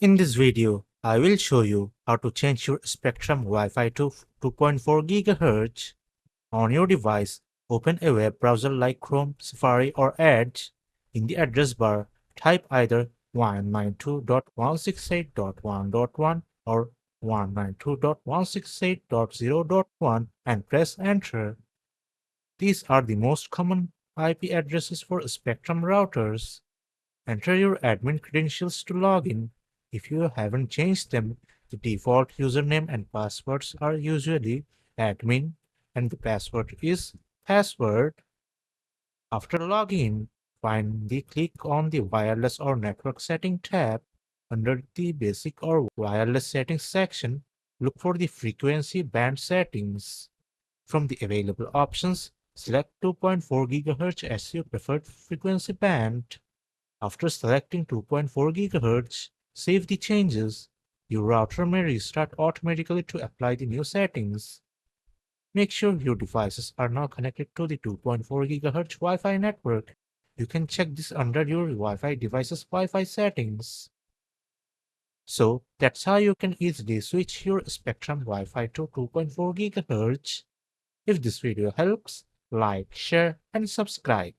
In this video, I will show you how to change your Spectrum Wi-Fi to 2.4 GHz. On your device, open a web browser like Chrome, Safari or Edge. In the address bar, type either 192.168.1.1 or 192.168.0.1 and press enter. These are the most common IP addresses for Spectrum routers. Enter your admin credentials to log in. If you haven't changed them, the default username and passwords are usually admin and the password is password. After logging in, finally click on the Wireless or Network Setting tab. Under the Basic or Wireless Settings section, look for the Frequency Band Settings. From the available options, select 2.4 GHz as your preferred frequency band. After selecting 2.4 GHz, save the changes. Your router may restart automatically to apply the new settings. Make sure your devices are now connected to the 2.4 GHz Wi-Fi network. You can check this under your Wi-Fi device's Wi-Fi settings. So that's how you can easily switch your Spectrum Wi-Fi to 2.4 GHz. If this video helps, like, share and subscribe.